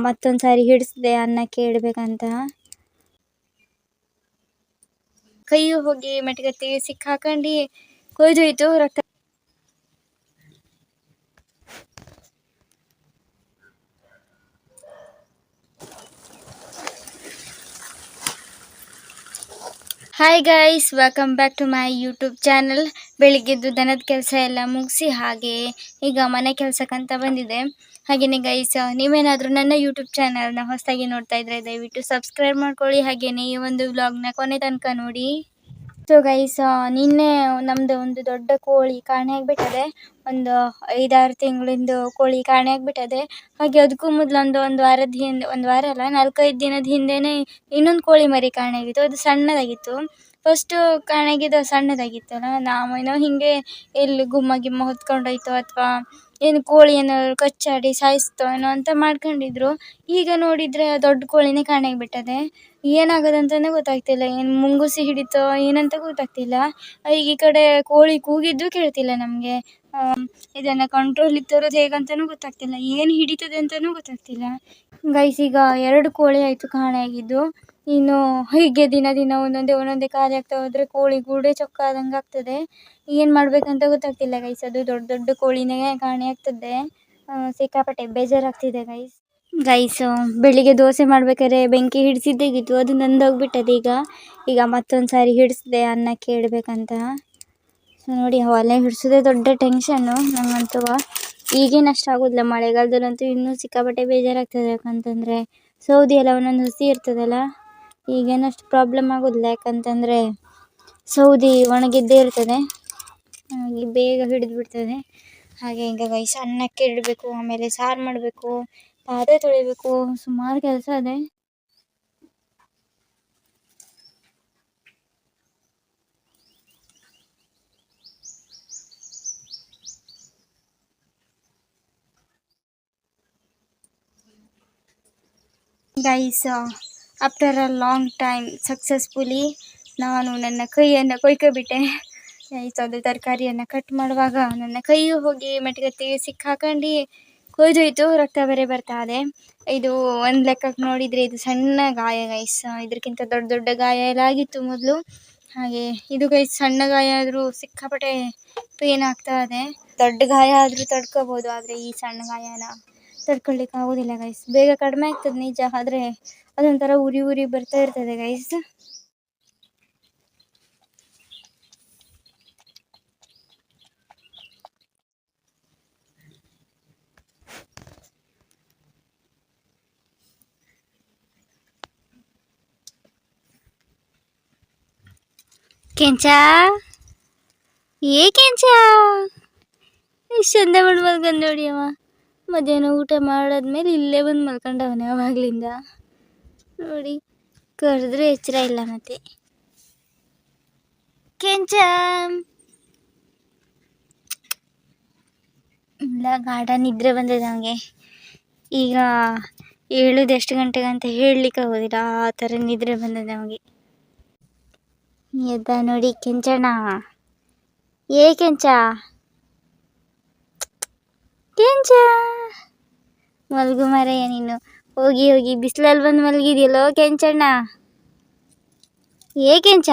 ಮತ್ತೊಂದ್ಸಾರಿ ಹಿಡಿಸ್ದೆ ಅನ್ನಕ್ಕೆ ಇಡ್ಬೇಕಂತ. ಕೈ ಹೋಗಿ ಮೆಟಗತ್ತಿಗೆ ಸಿಕ್ಕಾಕೊಂಡು ಕೊಯ್ದೋಯ್ತು ರಕ್ತ. Hi guys, welcome back to my YouTube channel. ಬೆಳಿಗ್ಗೆದ್ದು ದನದ ಕೆಲಸ ಎಲ್ಲ ಮುಗಿಸಿ ಹಾಗೆ ಈಗ ಮನೆ ಕೆಲಸಕ್ಕಂತ ಬಂದಿದೆ. ಹಾಗೆಯೇ ಗೈಸ್, ನೀವೇನಾದರೂ ನನ್ನ ಯೂಟ್ಯೂಬ್ ಚಾನಲ್ನ ಹೊಸದಾಗಿ ನೋಡ್ತಾ ಇದ್ರೆ ದಯವಿಟ್ಟು ಸಬ್ಸ್ಕ್ರೈಬ್ ಮಾಡ್ಕೊಳ್ಳಿ. ಹಾಗೆಯೇ ಈ ಒಂದು ವ್ಲಾಗ್ನ ಕೊನೆ ತನಕ ನೋಡಿ. ಸೊ ಗೈಸ್, ನಿನ್ನೆ ನಮ್ಮದು ಒಂದು ದೊಡ್ಡ ಕೋಳಿ ಕಾಣೆಯಾಗಿಬಿಟ್ಟದೆ. ಒಂದು 5-6 ತಿಂಗಳಿಂದ ಕೋಳಿ ಕಾಣೆಯಾಗಿಬಿಟ್ಟದೆ. ಹಾಗೆ ಅದಕ್ಕೂ ಮೊದಲು ಒಂದು ವಾರದ ಹಿಂದೆ, ಒಂದು ವಾರ ಅಲ್ಲ 4-5 ದಿನದ ಹಿಂದೆಯೇ ಇನ್ನೊಂದು ಕೋಳಿ ಮರಿ ಕಾಣೆಯಾಗಿತ್ತು. ಅದು ಸಣ್ಣದಾಗಿತ್ತು. ಫಸ್ಟು ಕಾಣೆಯಾಗಿದ್ದು ಸಣ್ಣದಾಗಿತ್ತಲ್ಲ, ನಾವೇನೋ ಹೀಗೆ ಎಲ್ಲಿ ಗುಮ್ಮ ಹೊತ್ಕೊಂಡೋಯ್ತೋ ಅಥವಾ ಏನು ಕೋಳಿ ಏನೋ ಕಚ್ಚಾಡಿ ಸಾಯಿಸ್ತೋ ಏನೋ ಅಂತ ಮಾಡ್ಕೊಂಡಿದ್ರು. ಈಗ ನೋಡಿದರೆ ದೊಡ್ಡ ಕೋಳಿನೇ ಕಾಣೆಯಾಗಿಬಿಟ್ಟದೆ. ಏನಾಗೋದಂತಲೇ ಗೊತ್ತಾಗ್ತಿಲ್ಲ. ಏನು ಮುಂಗುಸಿ ಹಿಡಿತೋ ಏನಂತ ಗೊತ್ತಾಗ್ತಿಲ್ಲ. ಈಗ ಈ ಕಡೆ ಕೋಳಿ ಕೂಗಿದ್ದು ಕೇಳ್ತಿಲ್ಲ ನಮಗೆ. ಇದನ್ನು ಕಂಟ್ರೋಲಿಗೆ ತರೋದು ಹೇಗಂತನೂ ಗೊತ್ತಾಗ್ತಿಲ್ಲ. ಏನು ಹಿಡಿತದೆ ಅಂತಲೂ ಗೊತ್ತಾಗ್ತಿಲ್ಲ ಗೈಸ್. ಈಗ 2 ಕೋಳಿ ಆಯಿತು ಕಾಣೆಯಾಗಿದ್ದು. ಇನ್ನು ಹೀಗೆ ದಿನ ಒಂದೊಂದೇ ಖಾಲಿ ಆಗ್ತಾ ಹೋದರೆ ಕೋಳಿ ಗೂಡೆ ಚೊಕ್ಕಾದಂಗೆ ಆಗ್ತದೆ. ಏನು ಮಾಡಬೇಕಂತ ಗೊತ್ತಾಗ್ತಿಲ್ಲ ಗೈಸ್. ಅದು ದೊಡ್ಡ ಕೋಳಿನೇ ಕಾಣೆಯಾಗ್ತದೆ. ಸಿಕ್ಕಾಪಟ್ಟೆ ಬೇಜಾರಾಗ್ತಿದೆ ಗೈಸ್. ಬೆಳಿಗ್ಗೆ ದೋಸೆ ಮಾಡ್ಬೇಕಾದ್ರೆ ಬೆಂಕಿ ಹಿಡಿಸಿದ್ದೇಗಿತ್ತು, ಅದು ನಂದೋಗ್ಬಿಟ್ಟದೆ. ಈಗ ಮತ್ತೊಂದ್ಸಾರಿ ಹಿಡಿಸ್ದೆ ಅನ್ನಕ್ಕೆ ಇಡಬೇಕಂತ. ಸೊ ನೋಡಿ, ಒಲೆ ಹಿಡಿಸೋದೇ ದೊಡ್ಡ ಟೆನ್ಷನ್ನು ನಂಗಂತೂ. ಈಗೇನು ಅಷ್ಟು ಆಗೋದಿಲ್ಲ, ಮಳೆಗಾಲದಲ್ಲಂತೂ ಇನ್ನೂ ಸಿಕ್ಕಾಪಟ್ಟೆ ಬೇಜಾರಾಗ್ತದೆ. ಯಾಕಂತಂದರೆ ಸೌದೆ ಎಲ್ಲ ಒಂದೊಂದು ಹಸಿ ಇರ್ತದಲ್ಲ, ಈಗೇನಷ್ಟು ಪ್ರಾಬ್ಲಮ್ ಆಗೋದಿಲ್ಲ. ಯಾಕಂತಂದರೆ ಸೌದೆ ಒಣಗಿದ್ದೇ ಇರ್ತದೆ, ಹಾಗೆ ಬೇಗ ಹಿಡಿದು ಬಿಡ್ತದೆ. ಹಾಗೆ ಈಗ ಗೈಸ್ ಅನ್ನಕ್ಕೆ ಇಡಬೇಕು, ಆಮೇಲೆ ಸಾರು ಮಾಡಬೇಕು, ಪಾತ್ರೆ ತೊಳಿಬೇಕು, ಸುಮಾರು ಕೆಲಸ ಇದೆ. Guys, after a long time successfully ನಾನು ನನ್ನ ಕೈಯನ್ನು ಕೊಯ್ಕೊಬಿಟ್ಟೆ ಗೈಸ್. ಅದು ತರಕಾರಿಯನ್ನು ಕಟ್ ಮಾಡುವಾಗ ನನ್ನ ಕೈ ಹೋಗಿ ಮೆಟಗತ್ತಿಗೆ ಸಿಕ್ಕಾಕೊಂಡು ಕೊಯ್ದೋಯ್ತು. ರಕ್ತ ಬೇರೆ ಬರ್ತಾ ಇದೆ. ಇದು ಒಂದು ಲೆಕ್ಕಕ್ಕೆ ನೋಡಿದರೆ ಇದು ಸಣ್ಣ ಗಾಯ ಗೈಸ್. ಇದಕ್ಕಿಂತ ದೊಡ್ಡ ಗಾಯ ಎಲ್ಲ ಆಗಿತ್ತು ಮೊದಲು. ಹಾಗೆ ಇದು ಗೈಸ್ ಸಣ್ಣ ಗಾಯ ಆದರೂ ಸಿಕ್ಕಾಪಟ್ಟೆ ಪೇನ್ ಆಗ್ತಾ ಇದೆ. ದೊಡ್ಡ ಗಾಯ ಆದರೂ ತಡ್ಕೋಬೋದು, ಆದರೆ ಈ ಸಣ್ಣ ಗಾಯನ ತಡ್ಕೊಳ್ಲಿಕ್ಕೆ ಆಗೋದಿಲ್ಲ ಗೈಸ್. ಬೇಗ ಕಡಿಮೆ ಆಗ್ತದೆ ನಿಜ, ಆದರೆ ಅದೊಂಥರ ಉರಿ ಬರ್ತಾ ಇರ್ತದೆ ಗೈಸ್. ಕೆಂಚ ಕೆಂಚ ಎಷ್ಟು ಚಂದ ಬಂದು ಮಲ್ಕೊಂಡು ನೋಡಿ ಅವ. ಮಧ್ಯಾಹ್ನ ಊಟ ಮಾಡಾದ್ಮೇಲೆ ಇಲ್ಲೇ ಬಂದು ಮಲ್ಕೊಂಡವನೇ ಅವಾಗಲಿಂದ. ನೋಡಿ, ಕರೆದ್ರೆ ಎಚ್ಚರ ಇಲ್ಲ. ಮತ್ತೆ ಕೆಂಚ ಇಲ್ಲ, ಗಾಢ ನಿದ್ರೆ ಬಂದಿದೆ ಅವನಿಗೆ. ಈಗ ಹೇಳೋದು ಎಷ್ಟು ಗಂಟೆಗೆ ಅಂತ ಹೇಳಲಿಕ್ಕೆ ಆಗೋದಿಲ್ಲ, ಆ ಥರ ನಿದ್ರೆ ಬಂದಿದೆ ಅವನಿಗೆ. ಎದ್ದ ನೋಡಿ ಕೆಂಚಣ್ಣ. ಕೆಂಚ ಮಲ್ಗು ಮಾರಯ್ಯ ನೀನು. ಹೋಗಿ ಬಿಸಿಲಲ್ಲಿ ಬಂದು ಮಲಗಿದೆಯಲ್ಲೋ ಕೆಂಚಣ್ಣ. ಕೆಂಚ,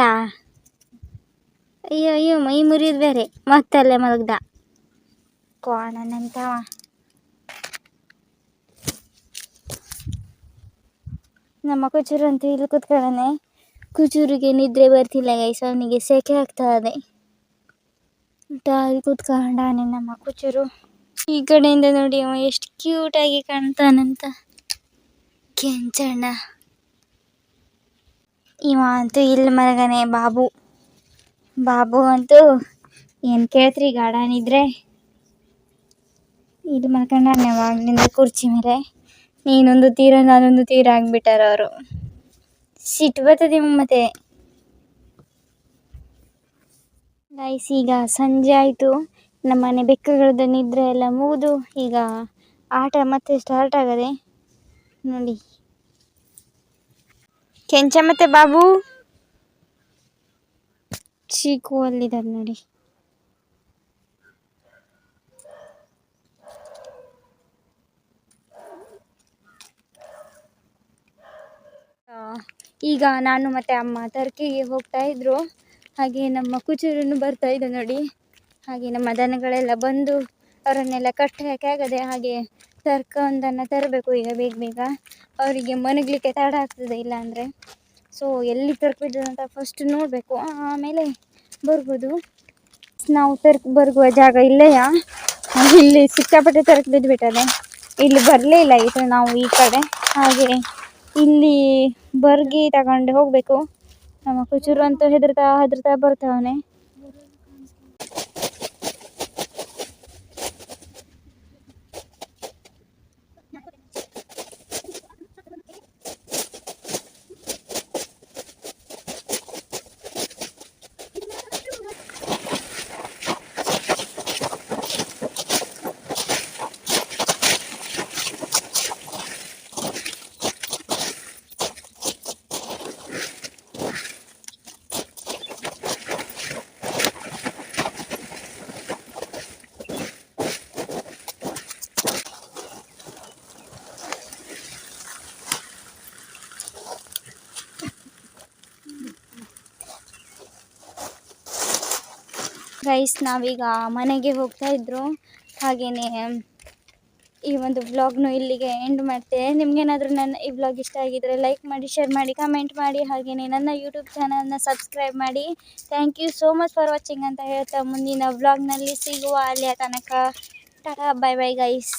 ಅಯ್ಯೋ ಮೈ ಮುರಿಯೋದು ಬೇರೆ, ಮತ್ತಲ್ಲೇ ಮಲಗ್ದ ಕೋಣನಂತವ. ನಮ್ಮ ಕುಚೂರು ಅಂತೂ ಇಲ್ಲಿ ಕೂತ್ಕೊಳ್ಳೋನೆ. ಕುಚೂರಿಗೆ ನಿದ್ರೆ ಬರ್ತಿಲ್ಲ ಗೈಸ್, ಅವನಿಗೆ ಸೆಕೆ ಆಗ್ತಾ ಇದೆ. ಅಲ್ಲಿ ಕೂತ್ಕೊಂಡಾನೆ ನಮ್ಮ ಕುಚೂರು. ಈ ಕಡೆಯಿಂದ ನೋಡಿ ಅವ ಎಷ್ಟು ಕ್ಯೂಟಾಗಿ ಕಾಣ್ತಾನಂತ ಕೆಂಚಣ್ಣ. ಇವ ಅಂತೂ ಇಲ್ಲಿ ಮಲಗನೆ ಬಾಬು ಅಂತೂ ಏನು ಕೇಳ್ತ್ರಿ, ಗಾಢ ನಿದ್ರೆ. ಇಲ್ಲಿ ಮಲ್ಕೊಂಡಾನೆ ಅವಾಗಲಿಂದ ಕುರ್ಚಿ ಮೇಲೆ. ನೀನೊಂದು ತೀರ ನಾನೊಂದು ತೀರ ಆಗಿಬಿಟ್ಟಾರ ಅವರು. ಸಿಟ್ಟು ಬರ್ತದೆ ಮತ್ತೆ ಗೈಸ್. ಈಗ ಸಂಜೆ ಆಯಿತು, ನಮ್ಮನೆ ಬೆಕ್ಕುಗಳದ್ದು ನಿದ್ರೆ ಎಲ್ಲ ಮುಗಿದು ಈಗ ಆಟ ಮತ್ತೆ ಸ್ಟಾರ್ಟ್ ಆಗದೆ ನೋಡಿ. ಕೆಂಚ ಮತ್ತೆ ಬಾಬು ಚೀಕು ಅಲ್ಲಿದ್ದಾರೆ ನೋಡಿ. ಈಗ ನಾನು ಮತ್ತು ಅಮ್ಮ ತರ್ಕಿಗೆ ಹೋಗ್ತಾ ಇದ್ರು. ಹಾಗೆ ನಮ್ಮ ಕುಚೂರನ್ನು ಬರ್ತಾ ಇದೆ ನೋಡಿ. ಹಾಗೆ ನಮ್ಮ ದನಗಳೆಲ್ಲ ಬಂದು ಅವರನ್ನೆಲ್ಲ ಕಟ್ಟಿ ಹಾಕಿ ಹಾಗೆ ತರ್ಕವೊಂದನ್ನು ತರಬೇಕು ಈಗ ಬೇಗ ಬೇಗ. ಅವರಿಗೆ ಮನಗಲಿಕ್ಕೆ ತಡ ಆಗ್ತದೆ ಇಲ್ಲ ಅಂದರೆ. ಸೊ ಎಲ್ಲಿ ತರ್ಕ ಬಿದ್ದದಂತ ಫಸ್ಟ್ ನೋಡಬೇಕು, ಆಮೇಲೆ ಬರ್ಬೋದು. ನಾವು ಬರುಗುವ ಜಾಗ ಇಲ್ಲೆಯಾ, ಇಲ್ಲಿ ಸಿಕ್ಕಾಪಟ್ಟೆ ತರಕ ಬಿದ್ದುಬಿಟ್ಟದೆ. ಇಲ್ಲಿ ಬರಲೇ ಇಲ್ಲ ಇದು ನಾವು ಈ ಕಡೆ. ಹಾಗೆ ಇಲ್ಲಿ ಬರ್ಗಿ ತಗೊಂಡು ಹೋಗಬೇಕು. ನಮ್ಮ ಕುಚೂರು ಅಂತೂ ಹೆದರ್ತಾ ಬರ್ತಾವನೆ. ಗೈಸ್, ನಾವೀಗ ಮನೆಗೆ ಹೋಗ್ತಾ ಇದ್ರು. ಹಾಗೆಯೇ ಈ ಒಂದು ವ್ಲಾಗ್ನು ಇಲ್ಲಿಗೆ ಎಂಡ್ ಮಾಡ್ತೇನೆ. ನಿಮ್ಗೇನಾದರೂ ನನ್ನ ಈ ವ್ಲಾಗ್ ಇಷ್ಟ ಆಗಿದ್ದರೆ ಲೈಕ್ ಮಾಡಿ, ಶೇರ್ ಮಾಡಿ, ಕಮೆಂಟ್ ಮಾಡಿ. ಹಾಗೆಯೇ ನನ್ನ ಯೂಟ್ಯೂಬ್ ಚಾನಲ್ನ ಸಬ್ಸ್ಕ್ರೈಬ್ ಮಾಡಿ. Thank you so much for watching ಅಂತ ಹೇಳ್ತಾ ಮುಂದಿನ ವ್ಲಾಗ್ನಲ್ಲಿ ಸಿಗುವ. ಅಲ್ಲಿಯ ತನಕ ಟಾಟಾ, ಬೈ ಬೈ ಗೈಸ್.